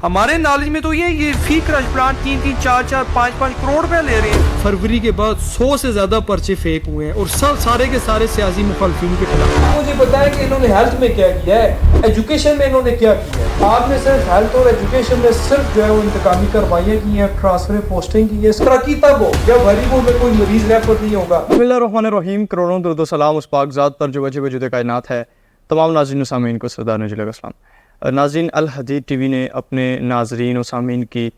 ہمارے نالج میں تو یہ فی کرش پلانٹ 3-3, 4-4, 5-5 کروڑ روپے لے رہے ہیں. فروری کے بعد 100 سے زیادہ پرچے فیک ہوئے ہیں اور سارے کے سارے سیاسی مخالفین کے خلاف. مجھے بتائیں کہ انہوں نے ہیلتھ میں کیا کیا ہے, ایجوکیشن میں انہوں نے کیا کیا ہے. آپ نے صرف ہیلتھ اور ایجوکیشن میں صرف جو ہے وہ انتقامی کاروائیاں کی ہیں, ٹرانسفر پوسٹنگ کی ہے. ترقی تب ہو جب غریبوں میں کوئی مریض ریفر نہیں ہوگا. بسم اللہ الرحمن الرحیم. کروڑوں درود و سلام اس پاک ذات پر جو وجہ وجود کائنات ہے. تمام ناظرین و سامعین کو سردار نجیل السلام. ناظرین, الحدید ٹی وی نے اپنے ناظرین و سامعین کی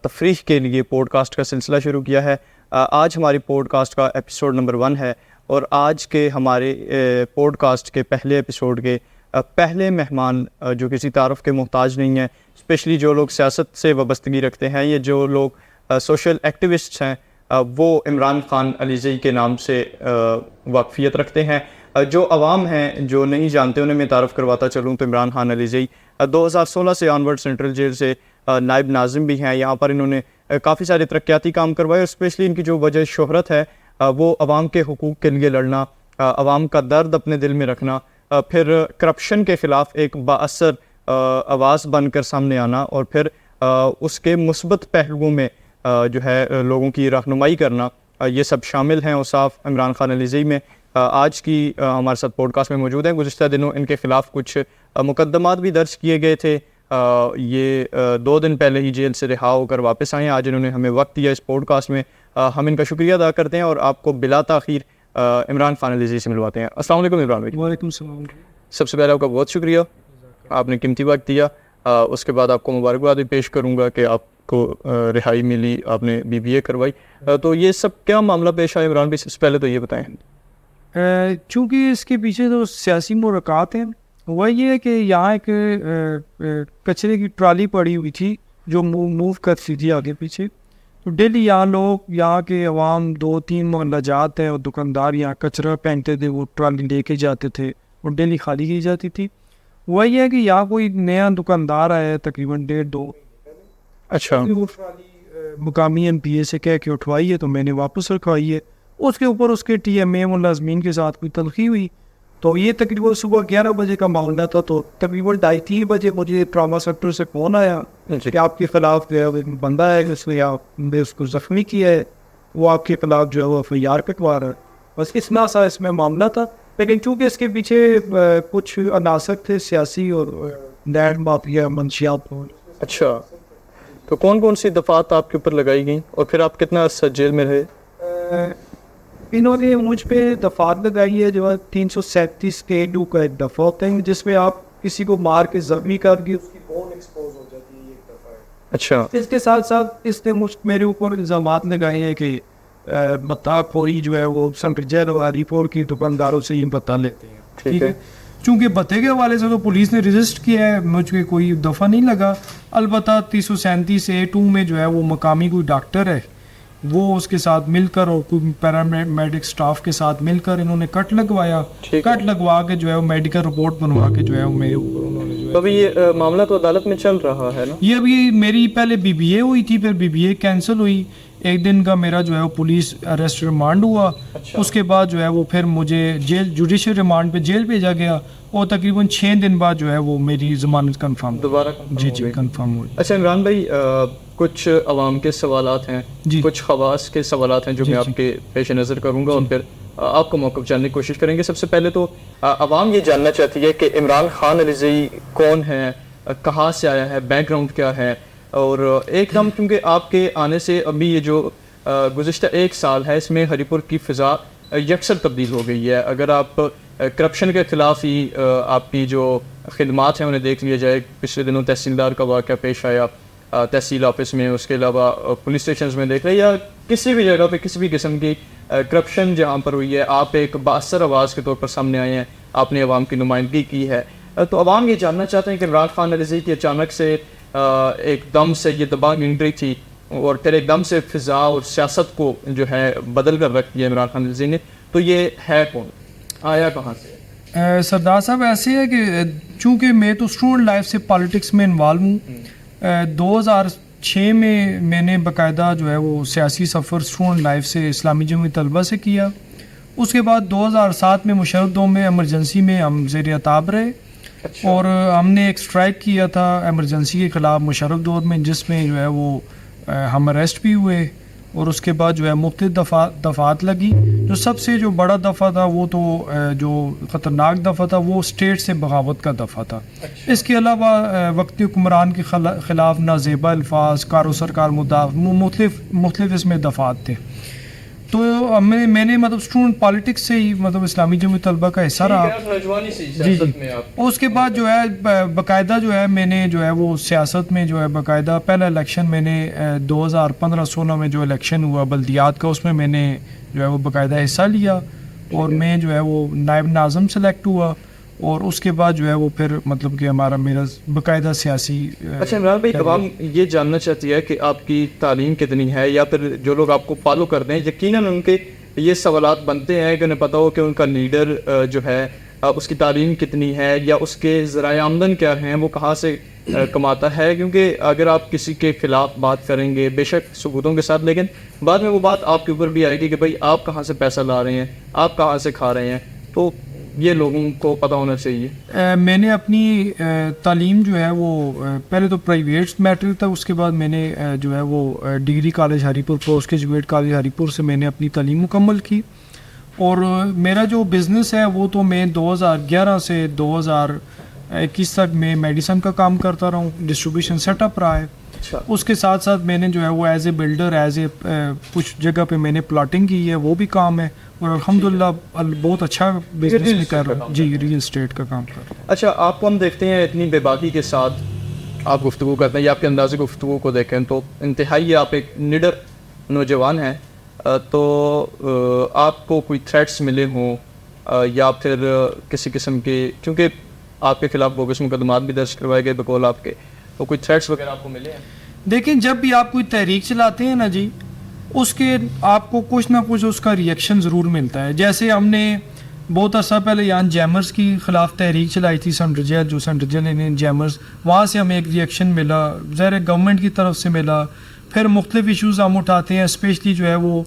تفریح کے لیے پوڈ کاسٹ کا سلسلہ شروع کیا ہے. آج ہماری پوڈ کاسٹ کا ایپیسوڈ نمبر 1 ہے اور آج کے ہمارے پوڈ کاسٹ کے پہلے ایپیسوڈ کے پہلے مہمان جو کسی تعارف کے محتاج نہیں ہیں, اسپیشلی جو لوگ سیاست سے وابستگی رکھتے ہیں یا جو لوگ سوشل ایکٹیوسٹس ہیں, وہ عمران خان علیزئی کے نام سے واقفیت رکھتے ہیں. جو عوام ہیں جو نہیں جانتے انہیں میں تعارف کرواتا چلوں تو عمران خان علیزئی 2016 سے آنورڈ سینٹرل جیل سے نائب ناظم بھی ہیں. یہاں پر انہوں نے کافی سارے ترقیاتی کام کروائے اور اسپیشلی ان کی جو وجہ شہرت ہے وہ عوام کے حقوق کے لیے لڑنا, عوام کا درد اپنے دل میں رکھنا, پھر کرپشن کے خلاف ایک بااثر آواز بن کر سامنے آنا اور پھر اس کے مثبت پہلوؤں میں جو ہے لوگوں کی رہنمائی کرنا, یہ سب شامل ہیں اوصاف عمران خان علیزئی میں. آج کی ہمارے ساتھ پوڈ کاسٹ میں موجود ہیں. گزشتہ دنوں ان کے خلاف کچھ مقدمات بھی درج کیے گئے تھے. یہ 2 دن پہلے ہی جیل سے رہا ہو کر واپس آئے ہیں. آج انہوں نے ہمیں وقت دیا اس پوڈ کاسٹ میں. ہم ان کا شکریہ ادا کرتے ہیں اور آپ کو بلا تاخیر عمران خان علیزئی سے ملواتے ہیں. السلام علیکم عمران بھائی. وعلیکم السلام. سب سے پہلے آپ کا بہت شکریہ, آپ نے قیمتی وقت دیا. اس کے بعد آپ کو مبارکباد بھی پیش کروں گا کہ آپ کو رہائی ملی, آپ نے BBA کروائی. تو یہ سب کیا معاملہ پیش آیا عمران بھائی, سب سے پہلے تو یہ بتائیں. چونکہ اس کے پیچھے جو سیاسی محرکات ہیں وہ یہ ہے کہ یہاں ایک کچرے کی ٹرالی پڑی ہوئی تھی جو موو کرتی تھی آگے پیچھے. تو ڈیلی یہاں لوگ, یہاں کے عوام 2-3 محلہ جات ہیں اور دکاندار یہاں کچرا پہنتے تھے, وہ ٹرالی لے کے جاتے تھے اور ڈیلی خالی کی جاتی تھی. وہی ہے کہ یہاں کوئی نیا دکاندار آیا ہے تقریباً 1.5-2. اچھا. وہ ٹرالی مقامی MPA سے کہہ کے اٹھوائی ہے تو میں نے واپس رکھوائی ہے. اس کے اوپر اس کے TMA ملازمین کے ساتھ کوئی تلخی ہوئی. تو یہ تقریباً صبح 11 بجے کا معاملہ تھا. تو تقریباً 2:30-3 بجے مجھے ٹراما سیکٹر سے فون آیا کہ آپ کے خلاف جو ہے بندہ ہے جس نے اس کو زخمی کیا ہے, وہ آپ کے خلاف جو ہے وہ FIR کٹوا رہا ہے. بس اتنا سا اس میں معاملہ تھا. لیکن چونکہ اس کے پیچھے کچھ عناصر تھے سیاسی اور لینڈ مافیا منشیات. اچھا, تو کون کون سی دفعات آپ کے اوپر لگائی گئیں اور پھر آپ کتنا عرصہ جیل میں رہے؟ انہوں نے مجھ پہ دفعات لگائی ہے جو 337 K2 کا ایک دفعہ ہوتا ہے جس میں آپ کسی کو مار کے زخمی کر کے اس کی بون ایکسپوز ہو جاتی ہے, ایک دفعہ ہے. اچھا. اس کے ساتھ ساتھ اس نے میرے اوپر الزامات لگائے ہیں کہ متا خوری جو ہے وہ سنٹر والی پور کی دکانداروں سے یہ بتا لیتے ہیں. ٹھیک ہے, چونکہ بتے کے حوالے سے تو پولیس نے رجسٹر کیا ہے, مجھ پہ کوئی دفعہ نہیں لگا. البتہ 337 A2 میں جو ہے وہ مقامی کوئی ڈاکٹر ہے, وہ اس کے ساتھ مل کر اور کوئی پیرامیڈک سٹاف کے ساتھ مل کر انہوں نے کٹ لگوایا. کٹ لگوا کے جو ہے وہ میڈیکل رپورٹ بنوا کے جو ہے وہ میرے اوپر انہوں نے جو ہے. ابھی یہ معاملہ تو عدالت میں چل رہا ہے نا؟ یہ ابھی میری پہلے BBA ہوئی تھی, پھر BBA کینسل ہوئی. 1 دن کا میرا جو ہے وہ پولیس اریسٹ ریمانڈ ہوا. اس کے بعد جو ہے وہ پھر مجھے جیل جوڈیشل ریمانڈ پہ جیل بھیجا گیا اور تقریباً 6 دن بعد جو ہے وہ میری ضمانت کنفرم دوبارہ جی کنفرم ہوئی. اچھا عمران بھائی, کچھ عوام کے سوالات ہیں, کچھ خواص کے سوالات ہیں جو میں آپ کے پیش نظر کروں گا اور پھر آپ کو موقف جاننے کی کوشش کریں گے. سب سے پہلے تو عوام یہ جاننا چاہتی ہے کہ عمران خان علیزئی کون ہے, کہاں سے آیا ہے, بیک گراؤنڈ کیا ہے, اور ایک دم کیونکہ آپ کے آنے سے ابھی یہ جو گزشتہ 1 سال ہے اس میں ہری پور کی فضا یکسر تبدیل ہو گئی ہے. اگر آپ کرپشن کے خلاف ہی آپ کی جو خدمات ہیں انہیں دیکھ لیا جائے, پچھلے دنوں تحصیلدار کا واقعہ پیش آیا تحصیل آفس میں, اس کے علاوہ پولیس اسٹیشنز میں دیکھ رہے یا کسی بھی جگہ پہ کسی بھی قسم کی کرپشن جہاں پر ہوئی ہے, آپ ایک بااثر آواز کے طور پر سامنے آئے ہیں, آپ نے عوام کی نمائندگی کی ہے. تو عوام یہ جاننا چاہتے ہیں کہ عمران خان علیزئی کی اچانک سے ایک دم سے یہ دباؤ انٹری تھی اور پھر ایک دم سے فضا اور سیاست کو جو ہے بدل کر رکھ دیا عمران خان علیزئی نے, تو یہ ہے کون, آیا کہاں سے؟ سردار صاحب ایسے ہے کہ چونکہ میں تو اسٹوڈنٹ لائف سے پالیٹکس میں انوالو ہوں. 2006 میں نے باقاعدہ جو ہے وہ سیاسی سفر اسٹوڈنٹ لائف سے اسلامی جمہوری طلبہ سے کیا. اس کے بعد 2007 میں مشرف 2 میں ایمرجنسی میں ہم زیر عتاب رہے. اور ہم نے ایک اسٹرائک کیا تھا ایمرجنسی کے خلاف مشرف دور میں، جس میں جو ہے وہ ہم اریسٹ بھی ہوئے، اور اس کے بعد جو ہے مختلف دفعات لگی. جو سب سے جو بڑا دفعہ تھا وہ تو جو خطرناک دفعہ تھا وہ اسٹیٹ سے بغاوت کا دفعہ تھا. اس کے علاوہ وقتی حکمران کے خلاف نازیبا الفاظ، کارو سرکار مدافع، مختلف اس میں دفعات تھے. تو میں نے مطلب اسٹوڈنٹ پالیٹکس سے ہی مطلب اسلامی جمہوریت طلبہ کا حصہ رہا. جی اس کے بعد جو ہے باقاعدہ جو ہے میں نے جو ہے وہ سیاست میں جو ہے باقاعدہ پہلا الیکشن میں نے 2015-16 میں جو الیکشن ہوا بلدیات کا، اس میں میں نے جو ہے وہ باقاعدہ حصہ لیا، اور میں جو ہے وہ نائب ناظم سلیکٹ ہوا، اور اس کے بعد جو ہے وہ پھر مطلب کہ میرا باقاعدہ سیاسی. اچھا عمران بھائی، عوام یہ جاننا چاہتی ہے کہ آپ کی تعلیم کتنی ہے، یا پھر جو لوگ آپ کو فالو کرتے ہیں یقیناً ان کے یہ سوالات بنتے ہیں کہ انہیں پتہ ہو کہ ان کا لیڈر جو ہے اس کی تعلیم کتنی ہے، یا اس کے ذرائع آمدن کیا ہیں، وہ کہاں سے کماتا ہے. کیونکہ اگر آپ کسی کے خلاف بات کریں گے بے شک ثبوتوں کے ساتھ، لیکن بعد میں وہ بات آپ کے اوپر بھی آئے گی کہ بھائی آپ کہاں سے پیسہ لا رہے ہیں، آپ کہاں سے کھا رہے ہیں. تو یہ لوگوں کو پتہ ہونا چاہیے. میں نے اپنی تعلیم جو ہے وہ پہلے تو پرائیویٹ میٹرک تھا، اس کے بعد میں نے جو ہے وہ ڈگری کالج ہری پور، پوسٹ گریجویٹ کالج ہری پور سے میں نے اپنی تعلیم مکمل کی. اور میرا جو بزنس ہے وہ تو میں 2011 سے 2021 تک میں میڈیسن کا کام کرتا رہا ہوں، ڈسٹریبیوشن سیٹ اپ رہا ہے. اس کے ساتھ ساتھ میں نے جو ہے وہ ایز اے بلڈر، کچھ جگہ پہ میں نے پلاٹنگ کی ہے، وہ بھی کام ہے، اور الحمدللہ بہت اچھا بزنس بھی کر رہا ہوں. جی ریئل اسٹیٹ کا کام کر رہا ہوں. اچھا، آپ کو ہم دیکھتے ہیں اتنی بے باکی کے ساتھ آپ گفتگو کرتے ہیں، یا آپ کے انداز گفتگو کو دیکھیں تو انتہائی آپ ایک نڈر نوجوان ہیں. تو آپ کو کوئی تھریٹس ملے ہوں یا پھر کسی قسم کے، کیونکہ آپ کے خلاف بوگس مقدمات بھی درج کروائے گئے بقول آپ کے، تو کوئی تھریٹس وغیرہ آپ کو ملے ہیں؟ دیکھیں، جب بھی آپ کوئی تحریک چلاتے ہیں نا جی، اس کے آپ کو کچھ نہ کچھ اس کا ریئیکشن ضرور ملتا ہے. جیسے ہم نے بہت عرصہ پہلے یہاں جیمرز کی خلاف تحریک چلائی تھی، سینٹر جیل جیمرز، وہاں سے ہمیں ایک ریئیکشن ملا، ظاہر گورنمنٹ کی طرف سے ملا. پھر مختلف ایشوز ہم اٹھاتے ہیں، اسپیشلی جو ہے وہ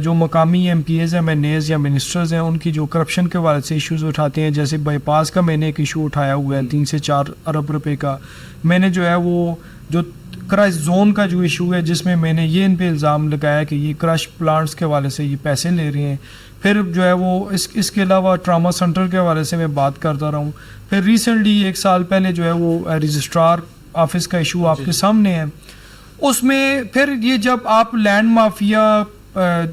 جو مقامی ایم پی ایز ہیں، MNAs یا منسٹرز ہیں، ان کی جو کرپشن کے حوالے سے ایشوز اٹھاتے ہیں. جیسے بائی پاس کا میں نے ایک ایشو اٹھایا ہوا ہے 3 سے 4 ارب روپے کا. میں نے جو ہے وہ جو کرش زون کا جو ایشو ہے، جس میں نے یہ ان پہ الزام لگایا کہ یہ کرش پلانٹس کے حوالے سے یہ پیسے لے رہے ہیں. پھر جو ہے وہ اس کے علاوہ ٹراما سینٹر کے حوالے سے میں بات کرتا رہا ہوں. پھر ریسنٹلی 1 سال پہلے جو ہے وہ رجسٹرار آفس کا ایشو آپ کے سامنے ہے. اس میں پھر یہ جب آپ لینڈ مافیا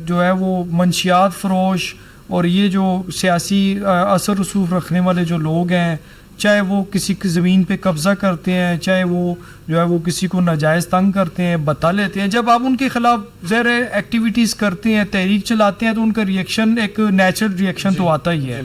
جو ہے وہ منشیات فروش اور یہ جو سیاسی اثر رسوخ رکھنے والے جو لوگ ہیں، چاہے وہ کسی کی زمین پہ قبضہ کرتے ہیں، چاہے وہ جو ہے وہ کسی کو ناجائز تنگ کرتے ہیں، بتا لیتے ہیں، جب آپ ان کے خلاف زیر ایکٹیویٹیز کرتے ہیں، تحریک چلاتے ہیں، تو ان کا ریئیکشن ایک نیچرل ریئیکشن تو آتا ہی ہے.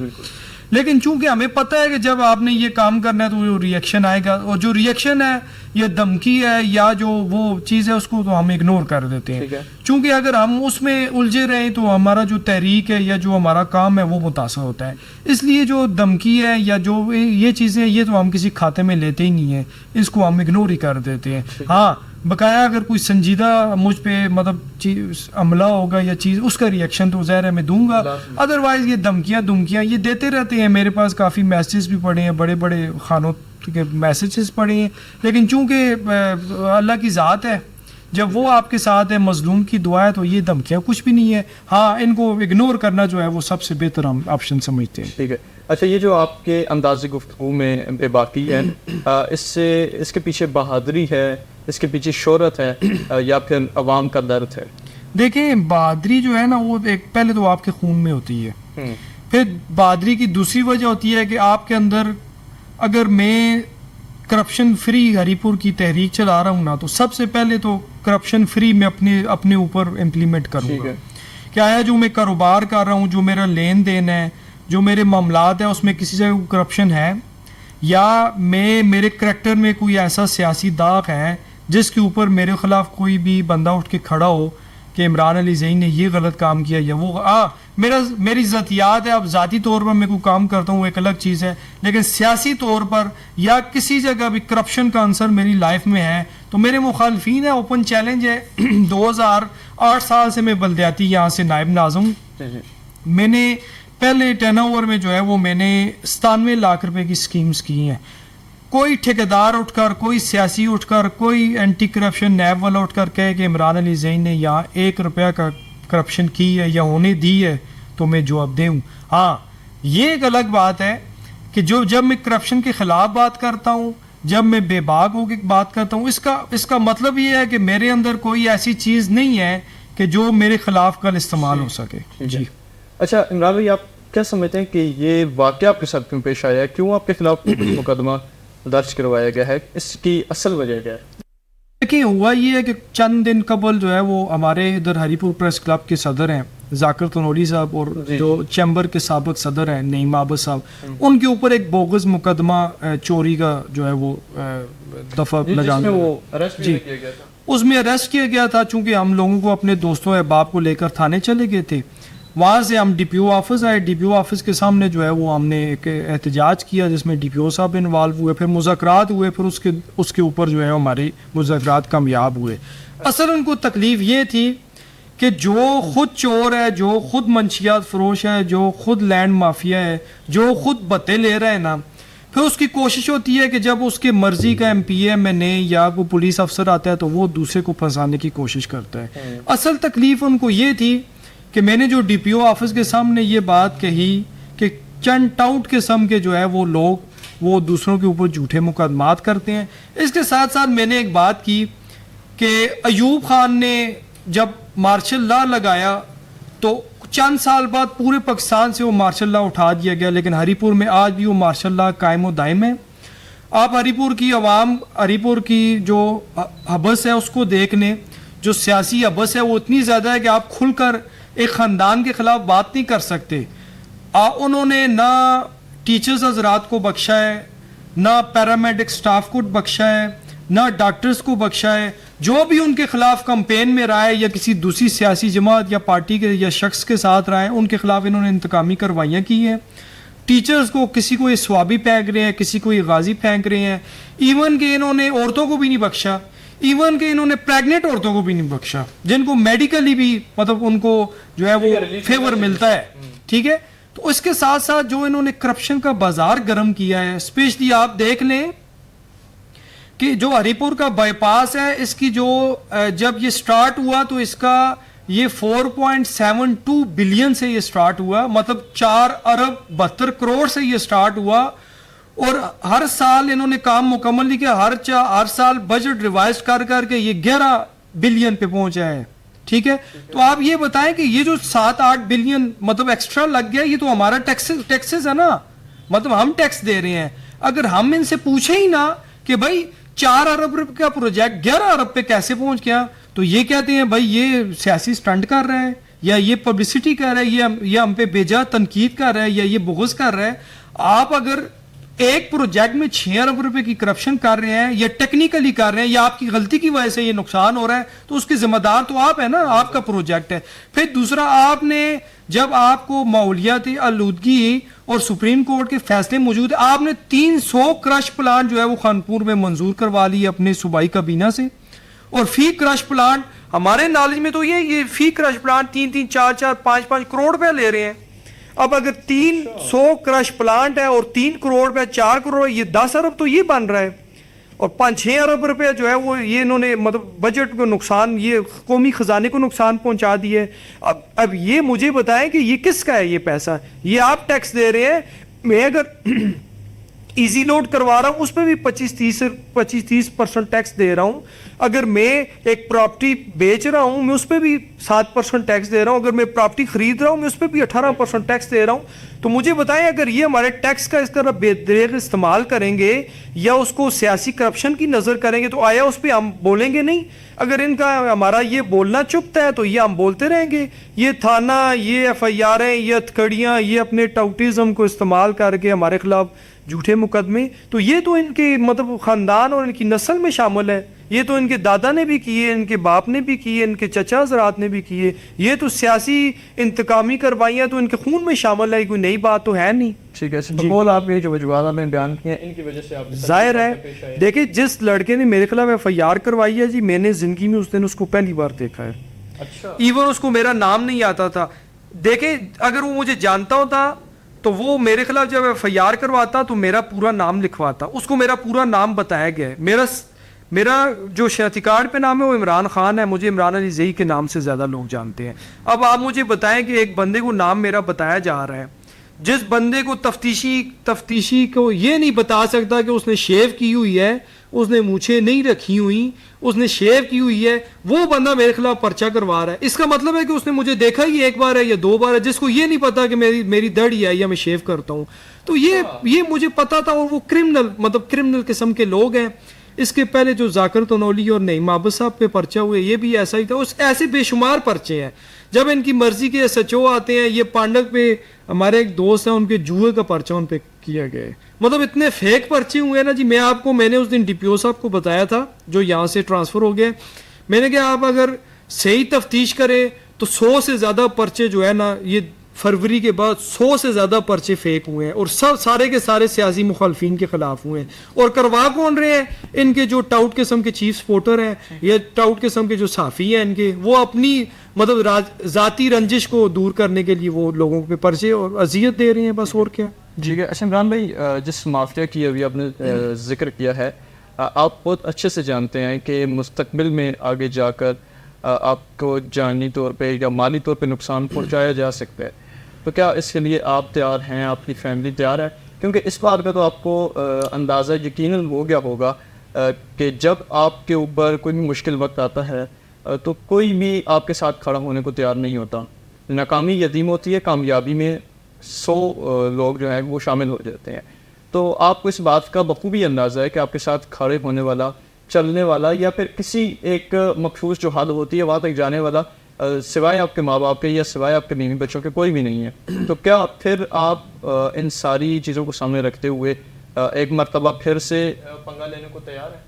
لیکن چونکہ ہمیں پتہ ہے کہ جب آپ نے یہ کام کرنا ہے تو ریئیکشن آئے گا، اور جو ریئیکشن ہے یا دھمکی ہے یا جو وہ چیز ہے اس کو تو ہم اگنور کر دیتے ہیں. چونکہ اگر ہم اس میں الجھے رہیں تو ہمارا جو تحریک ہے یا جو ہمارا کام ہے وہ متاثر ہوتا ہے. اس لیے جو دھمکی ہے یا جو یہ چیزیں یہ تو ہم کسی کھاتے میں لیتے ہی نہیں ہیں، اس کو ہم اگنور ہی کر دیتے ہیں. ہاں بقایا اگر کوئی سنجیدہ مجھ پہ مطلب عملہ ہوگا یا چیز، اس کا ریئیکشن تو ظاہر ہے میں دوں گا. ادروائز یہ دھمکیاں یہ دیتے رہتے ہیں. میرے پاس کافی میسیجز بھی پڑے ہیں، بڑے بڑے خانوں کے میسیجز پڑے ہیں. لیکن چونکہ اللہ کی ذات ہے، جب وہ آپ کے ساتھ ہے، مظلوم کی دعا ہے، تو یہ دھمکیاں کچھ بھی نہیں ہے. ہاں ان کو اگنور کرنا جو ہے وہ سب سے بہتر ہم آپشن سمجھتے ہیں. ٹھیک ہے. اچھا، یہ جو آپ کے انداز گفتگو میں بے باکی ہے، اس کے پیچھے بہادری ہے، اس کے پیچھے شہرت ہے، یا پھر عوام کا درد ہے؟ دیکھیں، بہادری جو ہے نا وہ ایک پہلے تو آپ کے خون میں ہوتی ہے. پھر بہادری کی دوسری وجہ ہوتی ہے کہ آپ کے اندر، اگر میں کرپشن فری ہری پور کی تحریک چلا رہا ہوں نا، تو سب سے پہلے تو کرپشن فری میں اپنے اوپر امپلیمنٹ کروں گا. کیا ہے جو میں کاروبار کر رہا ہوں، جو میرا لین دین ہے، جو میرے معاملات ہیں، اس میں کسی جگہ کرپشن ہے، یا میرے کریکٹر میں کوئی ایسا سیاسی داغ ہے جس کے اوپر میرے خلاف کوئی بھی بندہ اٹھ کے کھڑا ہو کہ عمران علی زئی نے یہ غلط کام کیا یا وہ میری ذاتیات ہے. اب ذاتی طور پر میں کوئی کام کرتا ہوں ایک الگ چیز ہے، لیکن سیاسی طور پر یا کسی جگہ بھی کرپشن کا عنصر میری لائف میں ہے تو میرے مخالفین ہیں. اوپن چیلنج ہے. 2008 سال سے میں بلدیاتی یہاں سے نائب ناظم. میں نے پہلے 10 اوور میں جو ہے وہ میں نے 97 لاکھ روپے کی سکیمز کی ہیں. کوئی ٹھیکیدار اٹھ کر, کوئی سیاسی اٹھ کر, کوئی اینٹی کرپشن نیب والا اٹھ کر کہے کہ عمران علی زین نے یہاں 1 روپیہ کا کرپشن کی ہے یا ہونے دی ہے تو میں جواب دے ہوں. ہاں یہ ایک الگ بات ہے کہ جب میں کرپشن کے خلاف بات کرتا ہوں, جب میں بے باک ہو کے بات کرتا ہوں, اس کا مطلب یہ ہے کہ میرے اندر کوئی ایسی چیز نہیں ہے کہ جو میرے خلاف کل استعمال ہو سکے. جی اچھا عمران بھائی, آپ کیا سمجھتے ہیں کہ یہ واقعہ آپ کے ساتھ کیوں پیش آیا ہے, کیوں آپ کے خلاف مقدمہ درج کروایا گیا ہے, اس کی اصل وجہ کیا ہے؟ دیکھیں ہوا یہ ہے کہ چند دن قبل جو ہے وہ ہمارے ادھر ہری پور پریس کلب کے صدر ہیں ذاکر تنولی صاحب, اور جو چیمبر کے سابق صدر ہیں نعیم عابد صاحب, ان کے اوپر ایک بوگز مقدمہ چوری کا جو ہے وہ دفعہ لگانا, جی اس میں اریسٹ کیا گیا تھا. چونکہ ہم لوگوں کو اپنے دوستوں احباب کو لے کر تھانے چلے گئے تھے, وہاں سے ہم ڈی پی او آفس آئے. ڈی پی او آفس کے سامنے جو ہے وہ ہم نے ایک احتجاج کیا جس میں ڈی پی او صاحب انوالو ہوئے, پھر مذاکرات ہوئے, پھر اس کے اوپر جو ہے ہمارے مذاکرات کامیاب ہوئے. اصل ان کو تکلیف یہ تھی کہ جو خود چور ہے, جو خود منشیات فروش ہے, جو خود لینڈ مافیا ہے, جو خود بتے لے رہے ہیں نا, پھر اس کی کوشش ہوتی ہے کہ جب اس کے مرضی کا ایم پی ایم این اے یا کوئی پولیس افسر آتا ہے تو وہ دوسرے کو پھنسانے کی کوشش کرتا ہے. اصل تکلیف ان کو یہ تھی کہ میں نے جو ڈی پی او آفس کے سامنے یہ بات کہی کہ چند ٹاؤٹ قسم کے جو ہے وہ لوگ وہ دوسروں کے اوپر جھوٹے مقدمات کرتے ہیں. اس کے ساتھ ساتھ میں نے ایک بات کی کہ ایوب خان نے جب مارشل لا لگایا تو چند سال بعد پورے پاکستان سے وہ مارشل لا اٹھا دیا گیا, لیکن ہری پور میں آج بھی وہ مارشل لا قائم و دائم ہے. آپ ہری پور کی عوام, ہری پور کی جو حبس ہے اس کو دیکھ لیں. جو سیاسی حبس ہے وہ اتنی زیادہ ہے کہ آپ کھل کر ایک خاندان کے خلاف بات نہیں کر سکتے. انہوں نے نہ ٹیچرز حضرات کو بخشا ہے, نہ پیرامیڈک سٹاف کو بخشا ہے, نہ ڈاکٹرز کو بخشا ہے. جو بھی ان کے خلاف کمپین میں رائے یا کسی دوسری سیاسی جماعت یا پارٹی کے یا شخص کے ساتھ رائے, ان کے خلاف انہوں نے انتقامی کارروائیاں کی ہیں. ٹیچرز کو کسی کو یہ سوابی پھینک رہے ہیں, کسی کو یہ غازی پھینک رہے ہیں. ایون کہ انہوں نے عورتوں کو بھی نہیں بخشا, ایون کہ انہوں نے پریگننٹ عورتوں کو بھی نہیں بخشا, جن کو میڈیکلی بھی مطلب ان کو جو ہے وہ فیور ملتا ہے. ٹھیک ہے, تو اس کے ساتھ ساتھ جو انہوں نے کرپشن کا بازار گرم کیا ہے, اسپیشلی آپ دیکھ لیں کہ جو ہری پور کا بائی پاس ہے, اس کی جو جب یہ سٹارٹ ہوا تو اس کا یہ 4.72 بلین سے یہ سٹارٹ ہوا, مطلب 4 ارب 72 کروڑ سے یہ سٹارٹ ہوا, اور ہر سال انہوں نے کام مکمل نہیں کیا. ہر سال بجٹ ریوائز کر کے یہ 11 بلین پہ پہنچا ہے. ٹھیک ہے, تو آپ یہ بتائیں کہ یہ جو 7-8 بلین مطلب ایکسٹرا لگ گیا, یہ تو ہمارا ٹیکسز ہے نا, مطلب ہم ٹیکس دے رہے ہیں. اگر ہم ان سے پوچھیں ہی نا کہ بھائی 4 ارب روپے کا پروجیکٹ 11 ارب پہ کیسے پہنچ گیا, تو یہ کہتے ہیں بھائی یہ سیاسی سٹنٹ کر رہے ہیں, یا یہ پبلسٹی کر رہا ہے, یہ ہم پہ بیجا تنقید کر رہا ہے, یا یہ بغض کر رہا ہے. آپ اگر ایک پروجیکٹ میں 6 ارب روپے کی کرپشن کر رہے ہیں, یا ٹیکنیکلی کر رہے ہیں, یا آپ کی غلطی کی وجہ سے یہ نقصان ہو رہا ہے, تو اس کے ذمہ دار تو آپ ہیں نا, آپ کا پروجیکٹ ہے. پھر دوسرا, آپ نے جب آپ کو ماحولیاتی آلودگی اور سپریم کورٹ کے فیصلے موجود ہیں, آپ نے 300 کرش پلانٹ جو ہے وہ خانپور میں منظور کروا لی اپنے صوبائی کابینہ سے, اور فی کرش پلانٹ ہمارے نالج میں تو یہ فی کرش پلانٹ 3-3 4-4 5-5 کروڑ روپے لے رہے ہیں. اب اگر 300 کرش پلانٹ ہے اور 3 کروڑ پہ 4 کروڑ, یہ 10 ارب تو یہ بن رہا ہے, اور 5-6 ارب روپے جو ہے وہ یہ انہوں نے مطلب بجٹ کو نقصان, یہ قومی خزانے کو نقصان پہنچا دیے. اب یہ مجھے بتائیں کہ یہ کس کا ہے یہ پیسہ, یہ آپ ٹیکس دے رہے ہیں. میں اگر ایزی لوڈ کروا رہا ہوں اس پہ بھی 25-30% ٹیکس دے رہا ہوں. اگر میں ایک پراپرٹی بیچ رہا ہوں میں اس پہ بھی 7% ٹیکس دے رہا ہوں. اگر میں پراپرٹی خرید رہا ہوں میں اس پہ بھی 18% ٹیکس دے رہا ہوں. تو مجھے بتائیں اگر یہ ہمارے ٹیکس کا اس طرح بے دریغ استعمال کریں گے یا اس کو سیاسی کرپشن کی نظر کریں گے, تو آیا اس پہ ہم بولیں گے نہیں؟ اگر ان کا ہمارا یہ بولنا چپتا ہے تو یہ ہم بولتے رہیں گے. یہ تھانہ, یہ ایف آئی آریں, یہ ہتھکڑیاں, یہ اپنے ٹاؤٹزم کو استعمال کر کے ہمارے خلاف جھوٹے مقدمے, تو یہ تو ان کے مطلب خاندان اور ان کی نسل میں شامل ہے. یہ تو ان کے دادا نے بھی کیے, ان کے باپ نے بھی کیے, ان کے چچا حضرات نے بھی کیے. یہ تو سیاسی انتقامی کارروائیاں تو ان کے خون میں شامل ہے, کوئی نئی بات تو ہے نہیں. ٹھیک ہے, بقول آپ یہ جو وجوہات میں بیان کیے ہیں ان کی وجہ سے آپ ظاہر ہے. دیکھیں جس لڑکے نے میرے خلاف ایف آئی آر کروائی ہے جی, میں نے زندگی میں اس دن اس کو پہلی بار دیکھا ہے. اچھا, ایون اس کو میرا نام نہیں آتا تھا. دیکھیں اگر وہ مجھے جانتا ہوتا تو وہ میرے خلاف جب ایف آئی آر کرواتا تو میرا پورا نام لکھواتا, اس کو میرا پورا نام بتایا گیا ہے. میرا جو شناختی کارڈ پہ نام ہے وہ عمران خان ہے, مجھے عمران علی زئی کے نام سے زیادہ لوگ جانتے ہیں. اب آپ مجھے بتائیں کہ ایک بندے کو نام میرا بتایا جا رہا ہے, جس بندے کو تفتیشی کو یہ نہیں بتا سکتا کہ اس نے شیو کی ہوئی ہے, اس نے مونچھیں نہیں رکھی ہوئی, اس نے شیو کی ہوئی ہے, وہ بندہ میرے خلاف پرچہ کروا رہا ہے. اس کا مطلب ہے کہ اس نے مجھے دیکھا ہی ایک بار ہے یا 2 بار ہے, جس کو یہ نہیں پتا کہ میری دڑی ہے یا میں شیو کرتا ہوں. تو یہ مجھے پتا تھا, اور وہ کرمنل قسم کے لوگ ہیں. اس کے پہلے جو ذاکر تنولی اور نعیم عابد صاحب پہ پرچہ ہوئے, یہ بھی ایسا ہی تھا. ایسے بے شمار پرچے ہیں. جب ان کی مرضی کے ایس ایچ او آتے ہیں, یہ پانڈک پہ ہمارے ایک دوست ہیں, ان کے جوئے کا پرچہ ان پہ کیا گیا ہے. مطلب اتنے فیک پرچے ہوئے نا جی. میں نے اس دن ڈی پی او صاحب کو بتایا تھا جو یہاں سے ٹرانسفر ہو گئے, میں نے کہا آپ اگر صحیح تفتیش کریں تو 100 سے زیادہ پرچے جو ہے نا, یہ فروری کے بعد 100 سے زیادہ پرچے فیک ہوئے ہیں, اور سارے کے سارے سیاسی مخالفین کے خلاف ہوئے ہیں. اور کروا کون رہے ہیں؟ ان کے جو ٹاؤٹ قسم کے چیف سپورٹر ہیں یا ٹاؤٹ قسم کے جو صحافی ہیں, ان کے وہ اپنی ذاتی رنجش کو دور کرنے کے لیے وہ لوگوں پہ پرچے اور اذیت دے رہے ہیں, بس. اور کیا. ٹھیک ہے. اچھا عمران بھائی, جس مافیا کی ابھی آپ نے ذکر کیا ہے, آپ بہت اچھے سے جانتے ہیں کہ مستقبل میں آگے جا کر آپ کو جانی طور پہ یا مالی طور پہ نقصان پہنچایا جا سکتا ہے. تو کیا اس کے لیے آپ تیار ہیں, آپ کی فیملی تیار ہے؟ کیونکہ اس بات کا تو آپ کو اندازہ یقیناً ہو گیا ہوگا کہ جب آپ کے اوپر کوئی بھی مشکل وقت آتا ہے تو کوئی بھی آپ کے ساتھ کھڑا ہونے کو تیار نہیں ہوتا. ناکامی یتیم ہوتی ہے, کامیابی میں 100 لوگ جو ہیں وہ شامل ہو جاتے ہیں. تو آپ کو اس بات کا بخوبی اندازہ ہے کہ آپ کے ساتھ کھڑے ہونے والا, چلنے والا, یا پھر کسی ایک مخصوص جو حد ہوتی ہے وہاں تک جانے والا سوائے آپ کے ماں باپ کے یا سوائے آپ کے بیوی بچوں کے کوئی بھی نہیں ہے. تو کیا پھر آپ ان ساری چیزوں کو سامنے رکھتے ہوئے ایک مرتبہ پھر سے پنگا لینے کو تیار ہیں؟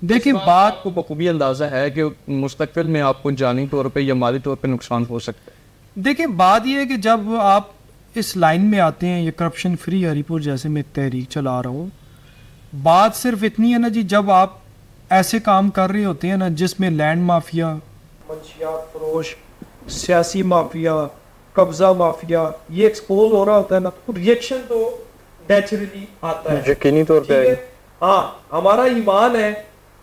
دیکھیں, بات کو بخوبی اندازہ ہے کہ مستقبل میں آپ کو جانی طور پہ یا مالی طور پہ نقصان ہو سکتا ہے. دیکھیں, بات یہ ہے کہ جب آپ اس لائن میں آتے ہیں, یہ کرپشن فری ہری پور جیسے میں تحریک چلا رہا ہوں, بات صرف اتنی ہے نا جی, جب آپ ایسے کام کر رہے ہوتے ہیں نا جس میں لینڈ مافیا, منشیات فروش, سیاسی مافیا, قبضہ مافیا یہ ایکسپوز ہو رہا ہوتا ہے نا, تو ریئیکشن تو نیچرلی آتا ہے, یقینی طور پہ. ہاں, ہمارا ایمان ہے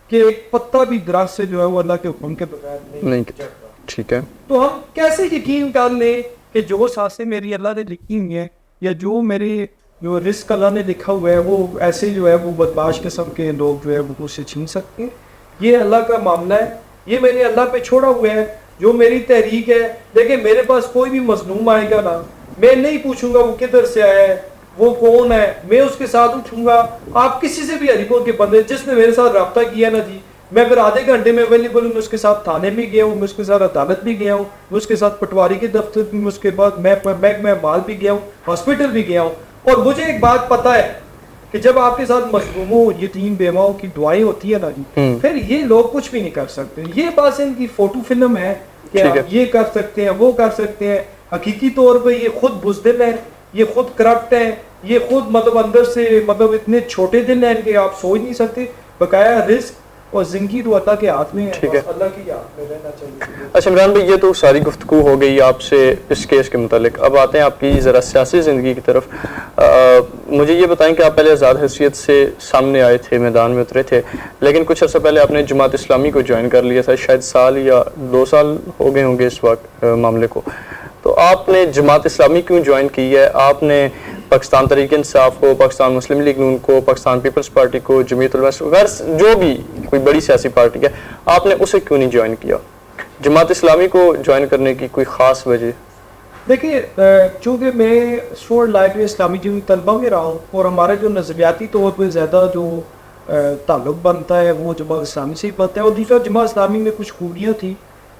کہ ایک پتا بھی درخت سے جو ہے وہ اللہ کے حکم کے بغیر نہیں چڑھتا. ٹھیک ہے. تو ہم کیسے یقین کر لیں کہ جو سانسیں میری اللہ نے لکھی ہوئی ہیں یا جو میرے جو رزق اللہ نے لکھا ہوا ہے وہ ایسے جو ہے وہ بدماش قسم کے لوگ جو ہے وہ اسے چھین سکتے ہیں؟ یہ اللہ کا معاملہ ہے, یہ میں نے اللہ پہ چھوڑا ہوا ہے. جو میری تحریک ہے, دیکھیں میرے پاس کوئی بھی مظلوم آئے گا نا, میں نہیں پوچھوں گا وہ کدھر سے آیا ہے, وہ کون ہے, میں اس کے ساتھ اٹھوں گا. آپ کسی سے بھی ہری پور کے بندے جس نے میرے ساتھ رابطہ کیا نا جی, میں اگر آدھے گھنٹے میں اویلیبل ہوں, میں اس کے ساتھ تھانے بھی گیا ہوں, میں اس کے ساتھ عدالت بھی گیا ہوں, میں اس کے ساتھ پٹواری کے دفتر بھی, اس کے بعد میں مال بھی گیا ہوں, ہاسپٹل بھی گیا ہوں. اور مجھے ایک بات پتا ہے کہ جب آپ کے ساتھ مظلوموں یتیم بیواؤں کی دعائیں ہوتی ہیں نا جی, پھر یہ لوگ کچھ بھی نہیں کر سکتے. یہ بات ان کی فوٹو فلم ہے کہ آپ یہ کر سکتے ہیں, وہ کر سکتے ہیں. حقیقی طور پہ یہ خود بزدل ہیں, یہ خود کرپٹ ہیں, یہ خود اندر سے اتنے چھوٹے دل ہیں کہ آپ سوچ نہیں سکتے. بقایا رزق اور زندگی تو اللہ کے ہاتھ میں ہے, اللہ کی یاد میں رہنا چاہیے. اچھا عمران بھائی, یہ تو ساری گفتگو ہو گئی آپ سے اس کیس کے متعلق. اب آتے ہیں آپ کی ذرا سیاسی زندگی کی طرف. مجھے یہ بتائیں کہ آپ پہلے آزاد حیثیت سے سامنے آئے تھے, میدان میں اترے تھے, لیکن کچھ عرصہ پہلے آپ نے جماعت اسلامی کو جوائن کر لیا تھا, شاید 1 سال یا 2 سال ہو گئے ہوں گے اس وقت معاملے کو. تو آپ نے جماعت اسلامی کیوں جوائن کی ہے؟ آپ نے پاکستان تحریک انصاف کو, پاکستان مسلم لیگ نون کو, پاکستان پیپلز پارٹی کو, جمعیت علماء غرض جو بھی کوئی بڑی سیاسی پارٹی ہے, آپ نے اسے کیوں نہیں جوائن کیا؟ جماعت اسلامی کو جوائن کرنے کی کوئی خاص وجہ؟ دیکھیے, چونکہ میں اسٹوڈنٹ لائف میں اسلامی جمعی طلبہ میں رہا ہوں, اور ہمارے جو نظریاتی طور پہ زیادہ جو تعلق بنتا ہے وہ جماعت اسلامی سے ہی بنتا ہے. اور دوسرا, جماعت اسلامی میں کچھ خوبیاں تھیں.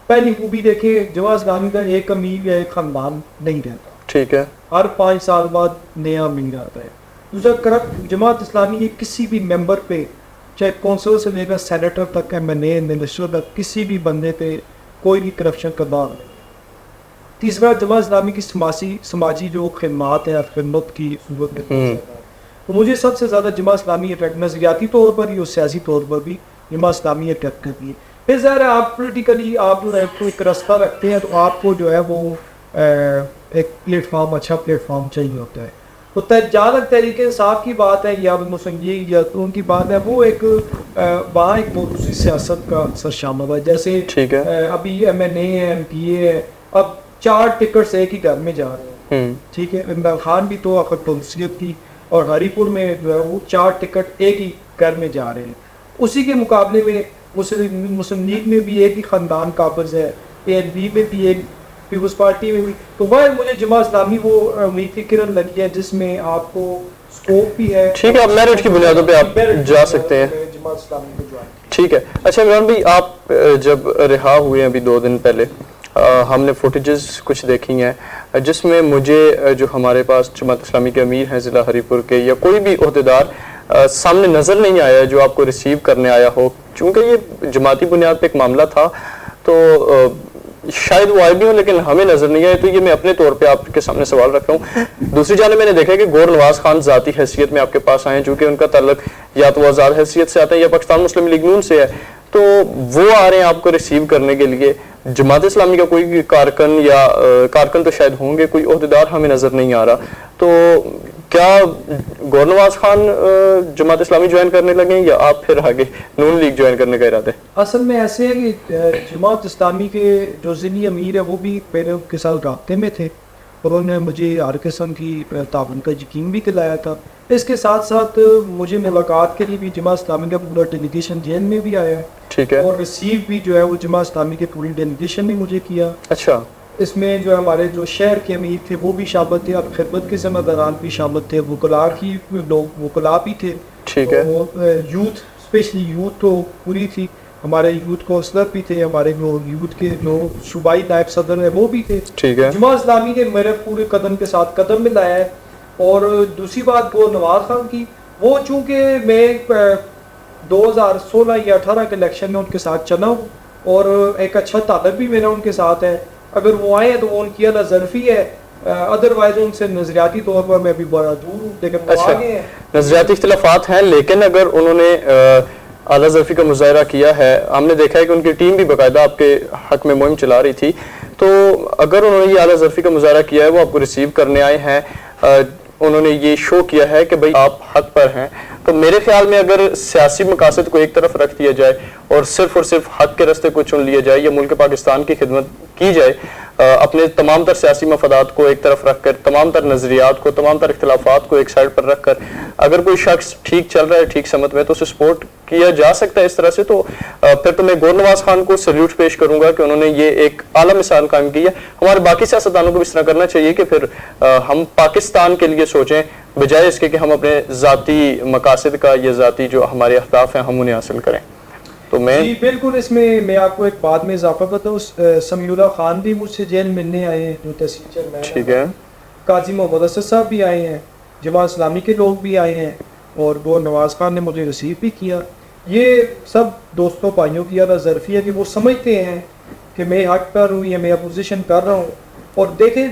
پہلی خوبی دیکھیں, جماعت اسلامی کا ایک امیر یا ایک خاندان نہیں رہتا. ٹھیک ہے. ہر 5 سال بعد نیا امیر آتا ہے. دوسرا, کرپٹ جماعت اسلامی کی کسی بھی ممبر پہ, چاہے کونسل سے لے کر سینیٹر تک, MNA, منسٹر تک, کسی بھی بندے پہ کوئی بھی کرپشن کا دار نہیں. تیسرا, جماعت اسلامی کی سماجی جو خدمات ہیں, خدمت کی صورت میں تو مجھے سب سے زیادہ جماعت اسلامی نظریاتی طور پر ہی اور سیاسی طور پر بھی جماعت اسلامی اٹریکٹ کرتی ہے. پھر ظاہر ہے آپ پولیٹیکلی آپ جو ہے ایک رستہ رکھتے ہیں, تو آپ کو جو ہے وہ ایک پلیٹ فارم, اچھا پلیٹ فارم چاہیے ہوتا ہے. تو جہاں تک تحریک انصاف کی بات ہے یا مسلم لیگ یا ان کی بات ہے, وہ ایک وہاں ایک موروثی سیاست کا اثر شامل ہے. جیسے ابھی MNA ہے, MPA ہے, اب 4 ٹکٹس ایک ہی گھر میں جا رہے ہیں, ٹھیک ہے. عمران خان بھی تو آخر پولیسیت کی, اور ہری پور میں جو ہے وہ 4 ٹکٹ ایک ہی گھر میں جا رہے ہیں. اسی کے مقابلے میں مسلم لیگ میں بھی ایک ہی خاندان قابض ہے, ANP میں بھی ایک, پیپلز پارٹی میں بھی. تو وہ مجھے جماعت اسلامی وہ امید کی کرن لگی ہے جس میں آپ کو اسکوپ بھی ہے. ٹھیک ہے, اب میرٹ کی بنیادوں پہ آپ جا سکتے ہیں. جماعت اسلامی کو جوائن. ٹھیک ہے. اچھا عمران بھائی, آپ جب رہا ہوئے ہیں ابھی 2 دن پہلے, ہم نے فوٹیجز کچھ دیکھی ہیں جس میں مجھے جو ہمارے پاس جماعت اسلامی کے امیر ہیں ضلع ہری پور کے یا کوئی بھی عہدیدار سامنے نظر نہیں آیا جو آپ کو ریسیو کرنے آیا ہو. چونکہ یہ جماعتی بنیاد پہ ایک معاملہ تھا تو شاید وہ آئے بھی ہوں لیکن ہمیں نظر نہیں آئے. تو یہ میں اپنے طور پہ آپ کے سامنے سوال رکھ رہا ہوں. دوسری جانب میں نے دیکھا کہ گور نواز خان ذاتی حیثیت میں آپ کے پاس آئے ہیں, چونکہ ان کا تعلق یا تو آزاد حیثیت سے آتا ہے یا پاکستان مسلم لیگ نون سے ہے, تو وہ آ رہے ہیں آپ کو ریسیو کرنے کے لیے. جماعت اسلامی کا کوئی کارکن یا کارکن تو شاید ہوں گے, کوئی عہدیدار ہمیں نظر نہیں آ رہا. تو کیا گور نواز خان جماعت اسلامی جوائن کرنے لگے یا آپ پھر آگے نون لیگ جوائن کرنے کا ارادہ ہے؟ اصل میں ایسے ہے کہ جماعت اسلامی کے جو ضلعی امیر ہے وہ بھی پہلے ان کے ساتھ رابطے میں تھے اور انہوں نے مجھے ہر قسم کی تعاون کا یقین بھی دلایا تھا. اس کے ساتھ ساتھ مجھے ملاقات کے لیے بھی جماعت اسلامی کا پورا ڈیلیگیشن جیل میں بھی آیا ہے. ٹھیک ہے. اور ریسیو بھی جو ہے وہ جماعت اسلامی کے پوری ڈیلیگیشن نے مجھے کیا. اچھا. اس میں جو ہمارے جو شہر کے امیر تھے وہ بھی شامل تھے, اور خدمت کے ذمہ داران بھی شامل تھے, وکلاء کی لوگ وکلاء بھی تھے. ٹھیک ہے. یوتھ اسپیشلی یوتھ تو پوری تھی, ہمارے یوتھ کونسلر بھی تھے, ہمارے جو یوتھ کے جو صوبائی نائب صدر ہیں وہ بھی تھے. ٹھیک ہے. جماعت اسلامی نے میرے پورے قدم کے ساتھ قدم ملایا ہے. اور دوسری بات گور نواز خان کی, وہ چونکہ میں 2016 یا 18 کے الیکشن میں ان کے ساتھ چلا ہوں اور ایک اچھا تعلق بھی میرا ان کے ساتھ ہے. اگر وہ آئے ہیں تو وہ ان کی اللہ ظرفی ہے, ادروائز ان سے نظریاتی طور پر میں بھی بڑا دور ہوں, لیکن وہ آگے ہیں. نظریاتی اختلافات ہیں, لیکن اگر انہوں نے اعلیٰ ظرفی کا مظاہرہ کیا ہے, ہم نے دیکھا ہے کہ ان کی ٹیم بھی باقاعدہ آپ کے حق میں مہم چلا رہی تھی, تو اگر انہوں نے یہ اعلیٰ ظرفی کا مظاہرہ کیا ہے, وہ آپ کو ریسیو کرنے آئے ہیں, انہوں نے یہ شو کیا ہے کہ بھئی آپ حق پر ہیں, تو میرے خیال میں اگر سیاسی مقاصد کو ایک طرف رکھ دیا جائے اور صرف حق کے راستے کو چن لیا جائے یا ملک پاکستان کی خدمت کی جائے, اپنے تمام تر سیاسی مفادات کو ایک طرف رکھ کر, تمام تر نظریات کو, تمام تر اختلافات کو ایک سائڈ پر رکھ کر, اگر کوئی شخص ٹھیک چل رہا ہے, ٹھیک سمت میں, تو اسے سپورٹ کیا جا سکتا ہے اس طرح سے. تو پھر تو میں گور نواز خان کو سلیوٹ پیش کروں گا کہ انہوں نے یہ ایک اعلیٰ مثال قائم کی ہے. ہمارے باقی سیاستدانوں کو بھی اس طرح کرنا چاہیے کہ پھر ہم پاکستان کے لیے سوچیں بجائے اس کے کہ ہم اپنے ذاتی مقاصد کا یا ذاتی جو ہمارے اہداف ہیں ہم انہیں حاصل کریں. تو میں جی بالکل, اس میں آپ کو ایک بات میں اضافہ بتاؤں, سمیع اللہ خان بھی مجھ سے جیل ملنے آئے ہیں جو تحصیل چیئرمین. ٹھیک ہے. قاضی محمد اسد صاحب بھی آئے ہیں, جماعت اسلامی کے لوگ بھی آئے ہیں, اور گور نواز خان نے مجھے ریسیو بھی کیا. یہ سب دوستوں بھائیوں کی اعلیٰ ظرفی ہے کہ وہ سمجھتے ہیں کہ میں حق پر ہوں یا میں اپوزیشن کر رہا ہوں. اور دیکھیں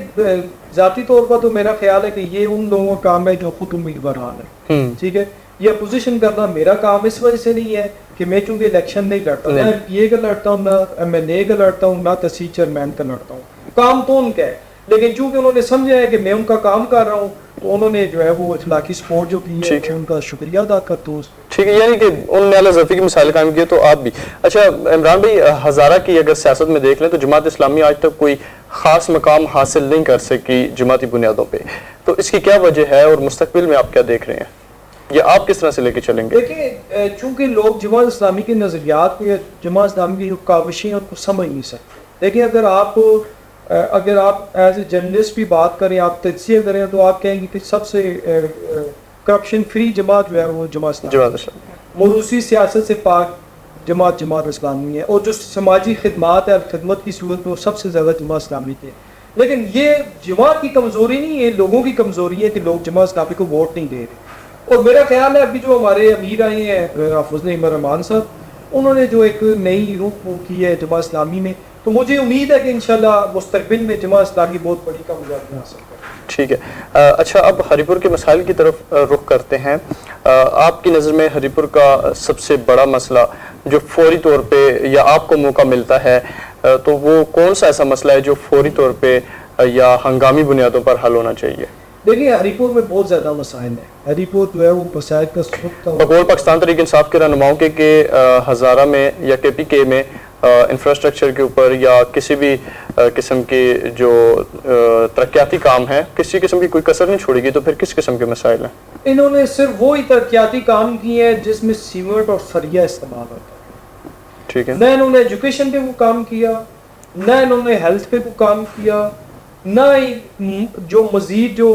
ذاتی طور پر تو میرا خیال ہے کہ یہ ان لوگوں کا کام ہے جو خود امیدواران ہے. ٹھیک ہے, یہ اپوزیشن کرنا میرا کام اس وجہ سے نہیں ہے کہ میں چونکہ الیکشن نہیں لڑتا, نہ MPA کا لڑتا ہوں, نہ MNA کا لڑتا ہوں, نہ تحصیل چیئرمین کا لڑتا ہوں. کام تو ان کا ہے, لیکن چونکہ انہوں نے سمجھا ہے کہ میں ان کا کام کر رہا ہوں تو انہوں نے جو ہے وہ اخلاقی سپورٹ جو کی ہے, ان کا شکریہ ادا کرتا ہوں. ٹھیک ہے, یعنی کہ انہوں نے اعلیٰ ظرفی کی مثال قائم کی ہے, تو آپ بھی. اچھا عمران بھائی, ہزارہ کی اگر سیاست میں دیکھ لیں تو جماعت اسلامی آج تک کوئی خاص مقام حاصل نہیں کر سکی جماعتی بنیادوں پہ, تو اس کی کیا وجہ ہے اور مستقبل میں آپ کیا دیکھ رہے ہیں, یا آپ کس طرح سے لے کے چلیں گے؟ دیکھیں, چونکہ لوگ جماعت اسلامی کے نظریات کو یا جماعت اسلامی کی جو کاوشیں ان کو سمجھ نہیں سکتے. دیکھیں, اگر آپ ایز اے جرنلسٹ بھی بات کریں, آپ تجزیہ کریں, تو آپ کہیں گے کہ سب سے کرپشن فری جماعت جو ہے وہ جماعت اسلامی, موروثی سیاست سے پاک جماعت اسلامی ہے, اور جو سماجی خدمات ہے اور خدمت کی صورت میں وہ سب سے زیادہ جماعت اسلامی تھے. لیکن یہ جماعت کی کمزوری نہیں ہے, لوگوں کی کمزوری ہے کہ لوگ جماعت اسلامی کو ووٹ نہیں دے رہے. اور میرا خیال ہے ابھی جو ہمارے امیر آئے ہیں فضل احمد رحمان صاحب, انہوں نے جو ایک نئی روح کی ہے جماعت اسلامی میں, تو مجھے امید ہے کہ انشاءاللہ مستقبل میں جماعت اسلامی بہت بڑی کامیابی حاصل کرے. ٹھیک ہے. اچھا, اب ہری پور کے مسائل کی طرف رخ کرتے ہیں. آپ کی نظر میں ہری پور کا سب سے بڑا مسئلہ جو فوری طور پہ یا آپ کو موقع ملتا ہے, تو وہ کون سا ایسا مسئلہ ہے جو فوری طور پہ یا ہنگامی بنیادوں پر حل ہونا چاہیے؟ دیکھیں ہری پور میں بہت زیادہ مسائل ہیں. ہری پور جو ہے وہ مسائل کا بقول پاکستان تحریک انصاف کے رہنماؤں کے کہ ہزارہ میں یا کے پی کے میں انفراسٹرکچر کے اوپر یا کسی بھی قسم کے جو ترقیاتی کام ہیں کسی قسم کی کوئی کسر نہیں چھوڑے گی، تو پھر کس قسم کے مسائل ہیں؟ انہوں نے صرف وہی ترقیاتی کام کیے ہیں جس میں سیمنٹ اور سریا استعمال ہوتا ہے. ٹھیک ہے. نہ انہوں نے ایجوکیشن پہ وہ کام کیا، نہ انہوں نے ہیلتھ پہ وہ کام کیا، نہ ہی جو مزید جو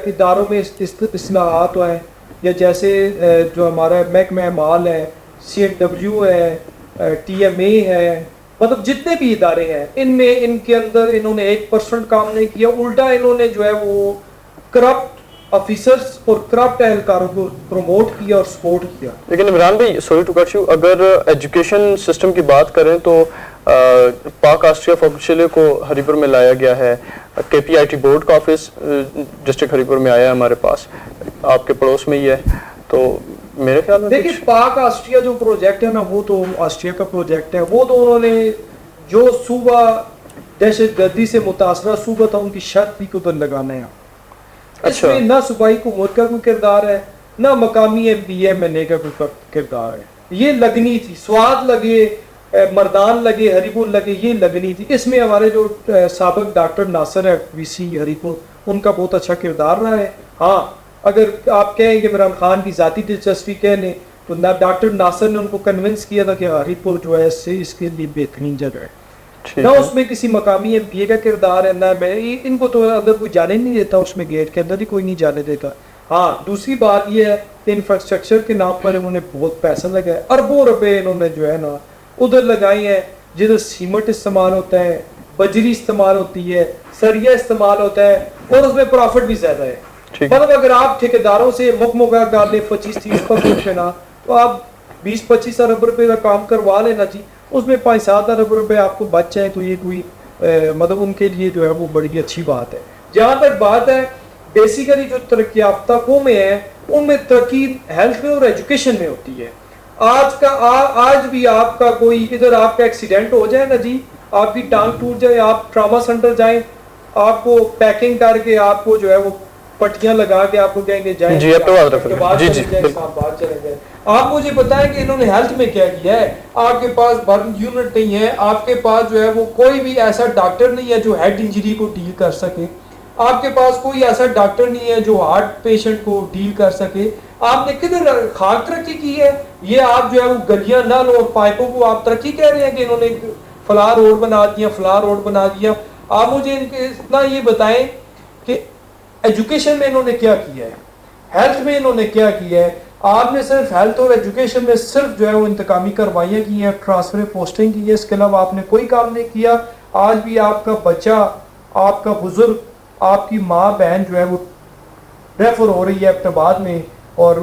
اداروں میں اصلاحات ہوئے یا جیسے جو ہمارا محکمہ مال ہے، سی ایف ڈبلیو ہے، ٹی ایم اے ہے، مطلب جتنے بھی ادارے ہیں ان میں ان کے اندر انہوں نے 1% کام نہیں کیا. الٹا انہوں نے جو ہے وہ کرپٹ آفیسرز اور کرپٹ اہلکاروں کو پروموٹ کیا اور سپورٹ کیا. لیکن عمران بھائی سوری ٹو کٹ یو، اگر ایجوکیشن سسٹم کی بات کریں تو پاک آسٹریا فوکچلے کو ہری پور میں لایا گیا ہے. کے پی آئی ٹی بورڈ کا آفس ڈسٹرکٹ ہری پور میں آیا ہے ہمارے پاس، آپ کے پڑوس میں ہی ہے. تو میرے خیال میں دیکھیں پاک آسٹریا جو پروجیکٹ ہے نا وہ تو آسٹریا کا پروجیکٹ ہے. وہ تو انہوں نے جو صوبہ دہشت گردی سے متاثرہ صوبہ تھا ان کی شرط بھی ادھر لگانا ہے. اس میں نہ صوبائی حکومت کا کوئی کردار ہے، نہ مقامی پی ایم این اے کا کوئی کردار ہے. یہ لگنی تھی، سواد لگے، مردان لگے، ہری پور لگے، یہ لگنی تھی. اس میں ہمارے جو سابق ڈاکٹر ناصر ہے وی سی ہری پور، ان کا بہت اچھا کردار رہا ہے. ہاں اگر آپ کہیں کہ عمران خان کی ذاتی دلچسپی کہہ لیں تو ڈاکٹر ناصر نے ان کو کنونس کیا تھا کہ ہری پور جو ہے اس کے لیے بہترین جگہ ہے. نہ اس میں کسی مقامی ایم پی اے کا کردار ہے، نہ میں ان کو تو اندر کوئی جانے نہیں دیتا، اس میں گیٹ کے اندر ہی کوئی نہیں جانے دیتا. ہاں دوسری بات یہ ہے کہ انفراسٹرکچر کے نام پر انہوں نے بہت پیسہ لگایا، اربوں روپے انہوں نے جو ہے نا ادھر لگائی ہیں جدھر سیمنٹ استعمال ہوتا ہے، بجری استعمال ہوتی ہے، سریا استعمال ہوتا ہے اور اس میں پروفٹ بھی زیادہ ہے. مطلب اگر آپ ٹھیکیداروں سے مکمہ کر لیں 25-30% پہ نا تو آپ 20-25 ارب روپے کا کام کروا لینا جی، اس میں 5-7 ارب روپے آپ کو بچ جائیں تو یہ کوئی مطلب ان کے لیے جو ہے وہ بڑی اچھی بات ہے. جہاں تک بات ہے بیسیکلی جو ترقی یافتہ قومیں ہیں ان میں ترقی ہیلتھ میں اور ایجوکیشن میں ہوتی ہے. آج بھی آپ کا کوئی ادھر آپ کا ایکسیڈنٹ ہو جائے نا جی، آپ کی ٹانگ ٹوٹ جائے، آپ ٹراما سینٹر جائیں، آپ کو پیکنگ کر کے آپ کو جو ہے وہ پٹیاں لگا کے آپ کو کہیں گے جائیں جی بات چلے جائیں. آپ مجھے بتائیں کہ انہوں نے ہیلتھ میں کیا کیا ہے. آپ کے پاس برن یونٹ نہیں ہے، آپ کے پاس جو ہے وہ کوئی بھی ایسا ڈاکٹر نہیں ہے جو ہیڈ انجری کو ڈیل کر سکے، آپ کے پاس کوئی ایسا ڈاکٹر نہیں ہے جو ہارٹ پیشنٹ کو ڈیل کر سکے. آپ نے کدھر خاک ترقی کی ہے؟ یہ آپ جو ہے وہ گلیاں نل اور پائپوں کو آپ ترقی کہہ رہے ہیں کہ انہوں نے فلاں روڈ بنا دیا، فلاں روڈ بنا دیا. آپ مجھے ان کے اتنا یہ بتائیں کہ ایجوکیشن میں انہوں نے کیا کیا ہے، ہیلتھ میں انہوں نے کیا کیا ہے. آپ نے صرف ہیلتھ اور ایجوکیشن میں صرف جو ہے وہ انتقامی کروائیاں کی ہیں، ٹرانسفر پوسٹنگ کی ہے، اس کے علاوہ آپ نے کوئی کام نہیں کیا. آج بھی آپ کا بچہ، آپ کا بزرگ، آپ کی ماں بہن جو ہے وہ ریفر ہو رہی ہے ایبٹ میں اور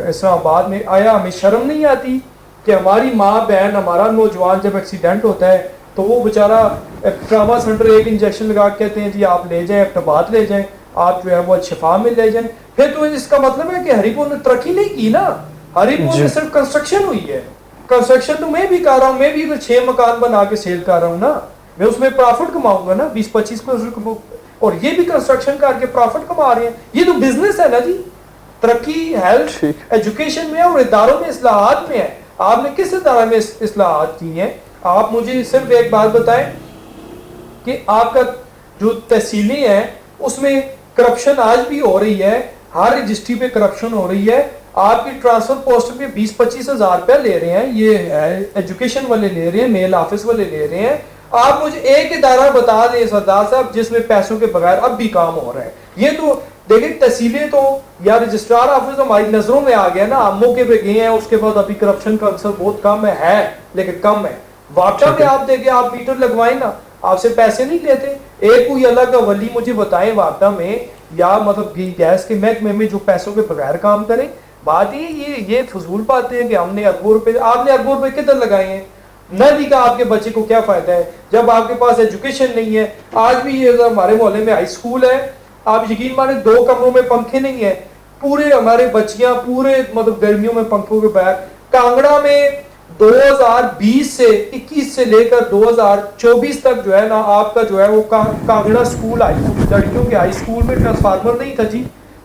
اسلام آباد میں. آیا ہمیں شرم نہیں آتی کہ ہماری ماں بہن، ہمارا نوجوان جب ایکسیڈنٹ ہوتا ہے تو وہ بیچارہ ٹراما سینٹر ایک انجیکشن لگا کے کہتے ہیں جی آپ لے جائیں ایبٹ لے جائیں، آپ جو ہے وہ شفا میں لے جائیں. پھر تو اس کا مطلب ہے کہ ہری پور نے ترقی نہیں کی نا، ہری پور میں صرف کنسٹرکشن ہوئی ہے. کنسٹرکشن تو میں بھی کر رہا ہوں، میں بھی 6 مکان بنا کے سیل کر رہا ہوں نا، میں اس میں پروفٹ کماؤں گا نا 20-25%، اور یہ بھی کنسٹرکشن کر کے پروفٹ کما رہے ہیں. یہ تو بزنس ہے نا جی. ترقی ہیلتھ ایجوکیشن میں اور اداروں میں اصلاحات میں ہے. آپ نے کس ادارے میں اصلاحات کی ہیں؟ آپ مجھے صرف ایک بات بتائیں کہ آپ کا جو تحصیلیں ہیں اس میں کرپشن آج بھی ہو رہی ہے، ہر رجسٹری پہ کرپشن ہو رہی ہے. آپ کی ٹرانسفر پوسٹ پہ 20-25 ہزار روپے لے رہے ہیں، یہ ایجوکیشن والے لے رہے ہیں، میل آفس والے لے رہے ہیں. آپ مجھے ایک ادارہ بتا دیں سردار صاحب جس میں پیسوں کے بغیر اب بھی کام ہو رہا ہے. یہ تو دیکھیں تحصیلیں تو یا رجسٹرار آفس ہماری نظروں میں آ گیا نا، ہم موقع پہ گئے ہیں، اس کے بعد ابھی کرپشن کا اکثر بہت کم ہے لیکن کم ہے. واپٹا میں آپ دیکھیں، آپ میٹر لگوائیں نا، آپ سے پیسے نہیں لیتے. ایک کوئی اللہ کا ولی مجھے بتائیں واپٹا میں یا مطلب گیس کے محکمے میں جو پیسوں کے بغیر کام کریں. بات یہ فضول باتیں ہیں کہ ہم نے اربوں روپے، آپ نے اربوں روپے کدھر لگائے ہیں؟ ندی کا آپ کے بچے کو کیا فائدہ ہے جب آپ کے پاس ایجوکیشن نہیں ہے؟ آج بھی یہ ہمارے محلے میں ہائی اسکول ہے، آپ یقین مانیں 2 کمروں میں پنکھے نہیں ہیں، پورے ہمارے بچیاں پورے مطلب گرمیوں میں پنکھوں کے بغیر. کانگڑا میں 2020 سے 21 سے لے کر 2024 تک جو ہے نا آپ کا جو ہے وہ کانگڑا اسکول لڑکیوں کے ہائی اسکول میں ٹرانسفارمر نہیں تھا جی.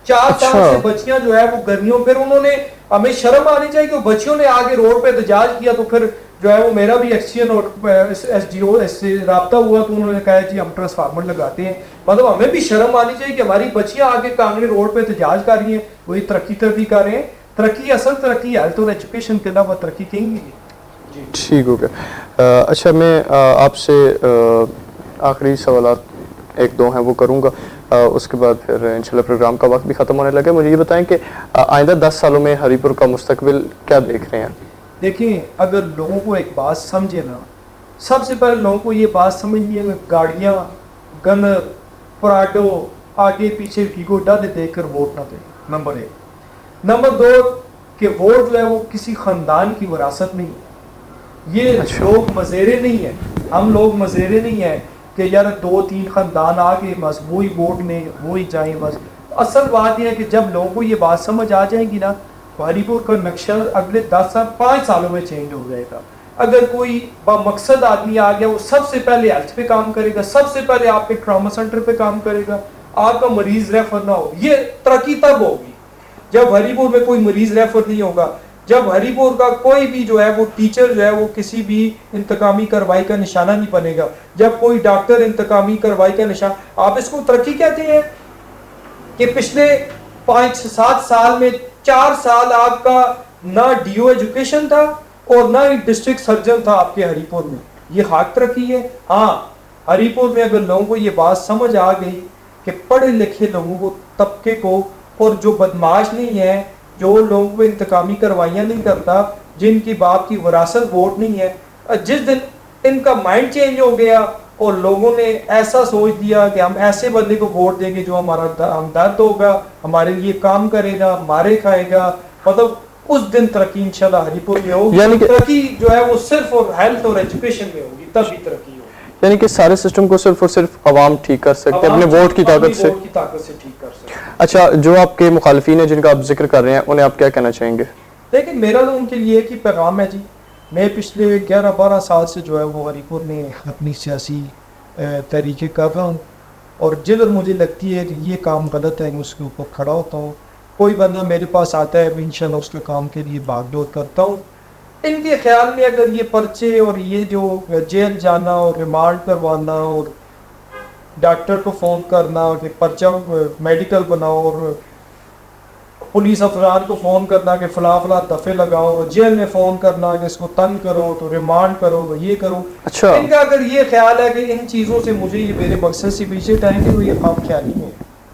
4 سال سے بچیاں جو ہے وہ گرمیوں, پھر انہوں نے, ہمیں شرم آنی چاہیے کہ بچیوں نے آگے روڈ پہ احتجاج کیا, تو پھر جو ہے وہ میرا بھی ایکسچینج اور ایس ڈی او سے رابطہ ہوا, تو انہوں نے کہا جی ہم ٹرانسفارمر لگاتے ہیں. مطلب ہمیں بھی شرم آنی چاہیے کہ ہماری بچیاں آگے کانگڑے روڈ پہ احتجاج کر رہی ہیں, وہی ترقی کر رہے ہیں. ترقی, اصل ترقی ہیلتھ اور ایجوکیشن کے علاوہ ترقی کہیں گی. ٹھیک ہو گیا. اچھا, میں آپ سے آخری سوالات 1-2 ہیں وہ کروں گا, اس کے بعد پھر انشاءاللہ پروگرام کا وقت بھی ختم ہونے لگا. مجھے یہ بتائیں کہ آئندہ 10 سالوں میں ہری پور کا مستقبل کیا دیکھ رہے ہیں؟ دیکھیں, اگر لوگوں کو ایک بات سمجھے نا, سب سے پہلے لوگوں کو یہ بات سمجھنی ہے کہ گاڑیاں, گنر, پراڈو, آگے پیچھے ویگو ڈالے دیکھ کر ووٹ نہ دیں, نمبر 1. نمبر 2 کہ ووٹ جو ہے وہ کسی خاندان کی وراثت نہیں ہے. یہ لوگ مزیرے نہیں ہیں, ہم لوگ مزیرے نہیں ہیں کہ یار 2-3 خاندان آگے بس وہی ووٹ لیں وہی جائیں بس. اصل بات یہ ہے کہ جب لوگوں کو یہ بات سمجھ آ جائے گی نا, ہری پور کا نقشہ اگلے 5 سالوں میں چینج ہو جائے گا. اگر کوئی مقصد آدمی آ گیا, وہ سب سے پہلے ہیلتھ پہ کام کرے گا, سب سے پہلے آپ کے ٹراما سینٹر پہ کام کرے گا, آپ کا مریض ریفر نہ ہو. یہ ترقی تب ہوگی جب ہری پور میں کوئی مریض ریفر نہیں ہوگا, جب ہری پور کا کوئی بھی جو ہے وہ ٹیچر جو ہے وہ کسی بھی انتقامی کارروائی کا نشانہ نہیں بنے گا, جب کوئی ڈاکٹر انتقامی کارروائی کا نشانہ. آپ اس کو ترقی کہتے ہیں کہ پچھلے 5-7 سال میں 4 سال آپ کا نہ ڈی او ایجوکیشن تھا اور نہ ہی ڈسٹرکٹ سرجن تھا آپ کے ہری پور میں. یہ خاک ترقی ہے. ہاں, ہری پور میں اگر لوگوں کو یہ بات سمجھ آ گئی کہ پڑھے لکھے لوگوں کو, طبقے کو, اور جو بدماش نہیں ہے, جو لوگوں کو انتقامی کروائیاں نہیں کرتا, جن کی باپ کی وراثت ووٹ نہیں ہے, جس دن ان کا مائنڈ چینج ہو گیا اور لوگوں نے ایسا سوچ دیا کہ ہم ایسے بندے کو ووٹ دیں گے جو ہمارا ہمدرد ہوگا, ہمارے لیے کام کرے گا, مارے کھائے گا, مطلب اس دن ترقی انشاءاللہ ہری پور میں ہوگی. یعنی ترقی جو ہے وہ صرف اور ہیلتھ اور ایجوکیشن میں ہوگی, تبھی ترقی ہوگی. یعنی کہ سارے سسٹم کو صرف اور صرف عوام ٹھیک کر سکتے ہیں اپنے ووٹ کی طاقت سے. ٹھیک کر سکتے. اچھا, جو آپ کے مخالفین ہیں جن کا آپ ذکر کر رہے ہیں, انہیں آپ کیا کہنا چاہیں گے؟ دیکھیں, میرا تو ان کے لیے ایک ہی پیغام ہے جی. میں پچھلے 11-12 سال سے جو ہے وہ ہری پور میں اپنی سیاسی تحریکیں کر رہا ہوں, اور جدھر مجھے لگتی ہے کہ یہ کام غلط ہے, میں اس کے اوپر کھڑا ہوتا ہوں. کوئی بندہ میرے پاس آتا ہے, انشاءاللہ اس کے کام کے لیے باغ ڈور کرتا ہوں. ان کے خیال میں اگر یہ پرچے اور یہ جو جیل جانا اور ریمانڈ کروانا اور ڈاکٹر کو فون کرنا اور کہ پرچہ میڈیکل بناؤ اور پولیس افسران کو فون کرنا کہ فلاں فلاں دفعے لگاؤ, اور جیل میں فون کرنا کہ اس کو تنگ کرو تو ریمانڈ کرو, یہ کرو. اچھا, ان کا اگر یہ خیال ہے کہ ان چیزوں سے مجھے یہ میرے مقصد سے پیچھے ہٹائیں گے تو یہ خام خیالی ہے.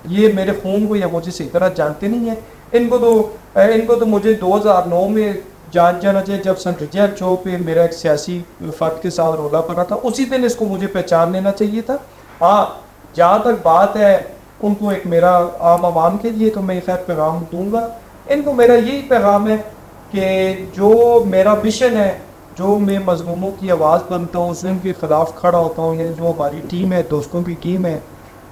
یہ میرے خون کو یا مجھے صحیح طرح جانتے نہیں ہیں. ان کو تو مجھے 2009 میں جانا چاہیے, جب سنٹر جیل چوک پہ میرا ایک سیاسی فرد کے ساتھ رولا پڑا تھا, اسی دن اس کو مجھے پہچان لینا چاہیے تھا. ہاں, جہاں تک بات ہے ان کو ایک میرا عام عوام کے لیے تو میں خیر پیغام دوں گا. ان کو میرا یہی پیغام ہے کہ جو میرا مشن ہے, جو میں مظلوموں کی آواز بنتا ہوں, ظلم کے خلاف کھڑا ہوتا ہوں, یعنی جو ہماری ٹیم ہے, دوستوں کی ٹیم ہے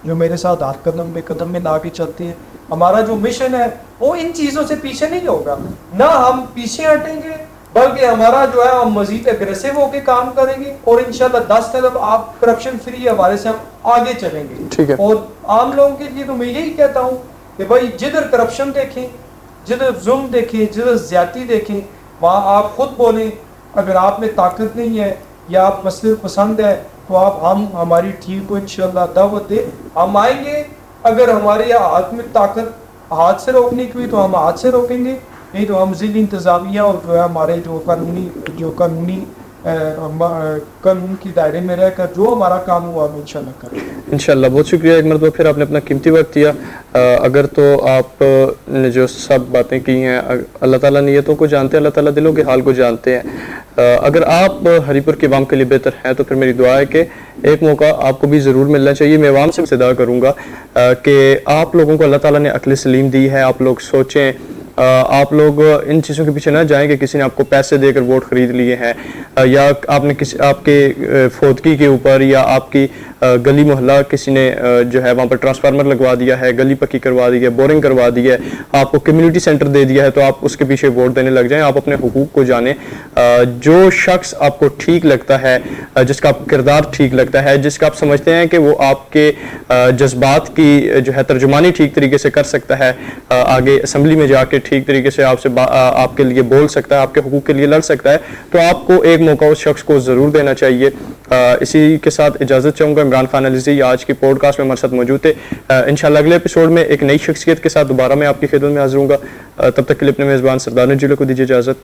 جو میرے ساتھ ہاتھ قدم پہ قدم میں لا کے چلتے ہیں, ہمارا جو مشن ہے وہ ان چیزوں سے پیچھے نہیں ہوگا. نہ ہم پیچھے ہٹیں گے, بلکہ ہمارا جو ہے ہم مزید اگریسو ہو کے کام کریں گے, اور انشاءاللہ 10 قدم آپ کرپشن فری حوالے سے ہم آگے چلیں گے. ٹھیک ہے. اور عام لوگوں کے لیے تو میں یہی کہتا ہوں کہ بھائی جدھر کرپشن دیکھیں, جدھر ظلم دیکھیں, جدھر زیادتی دیکھیں, وہاں آپ خود بولیں. اگر آپ میں طاقت نہیں ہے یا آپ مسئلہ پسند ہے تو آپ ہماری ٹیم کو انشاءاللہ دعوت دیں, ہم آئیں گے. اگر ہمارے ہاتھ میں طاقت ہاتھ سے روکنے کی ہوئی تو ہم ہاتھ سے روکیں گے, نہیں تو ہم ضلعی انتظامیہ اور جو ہے ہمارے جو قانون کی دائرے میں رہ کر جو ہمارا کام ہوا ہم انشاءاللہ کریں گے. انشاءاللہ. بہت شکریہ ایک مرتبہ پھر آپ نے اپنا قیمتی وقت دیا. اگر تو آپ نے جو سب باتیں کی ہیں, اللہ تعالیٰ نیتوں کو جانتے ہیں, اللہ تعالیٰ دلوں کے حال کو جانتے ہیں. اگر آپ ہری پور کے عوام کے لیے بہتر ہیں تو پھر میری دعا ہے کہ ایک موقع آپ کو بھی ضرور ملنا چاہیے. میں عوام سے صدا کروں گا کہ آپ لوگوں کو اللہ تعالیٰ نے عقل سلیم دی ہے, آپ لوگ سوچیں, آپ لوگ ان چیزوں کے پیچھے نہ جائیں کہ کسی نے آپ کو پیسے دے کر ووٹ خرید لیے ہیں, یا آپ نے آپ کے فوتگی کے اوپر یا آپ کی گلی محلہ کسی نے جو ہے وہاں پر ٹرانسفارمر لگوا دیا ہے, گلی پکی کروا دی ہے, بورنگ کروا دی ہے, آپ کو کمیونٹی سینٹر دے دیا ہے, تو آپ اس کے پیچھے ووٹ دینے لگ جائیں. آپ اپنے حقوق کو جانیں. جو شخص آپ کو ٹھیک لگتا ہے, جس کا کردار ٹھیک لگتا ہے, جس کا آپ سمجھتے ہیں کہ وہ آپ کے جذبات کی جو ہے ترجمانی ٹھیک طریقے سے کر سکتا ہے, آگے اسمبلی میں جا کے ٹھیک طریقے سے آپ کے لیے بول سکتا ہے, آپ کے حقوق کے لیے لڑ سکتا ہے, تو آپ کو ایک موقع اس شخص کو ضرور دینا چاہیے. اسی کے ساتھ اجازت چاہوں گا. عمران خان علیزی آج کی پوڈ کاسٹ میں ہمارے ساتھ موجود تھے. انشاءاللہ اگلے ایپیسوڈ میں ایک نئی شخصیت کے ساتھ دوبارہ میں آپ کی خدمت میں حاضر ہوں گا. تب تک کے لیے اپنے میزبان سردار نجیلہ کو دیجیے اجازت.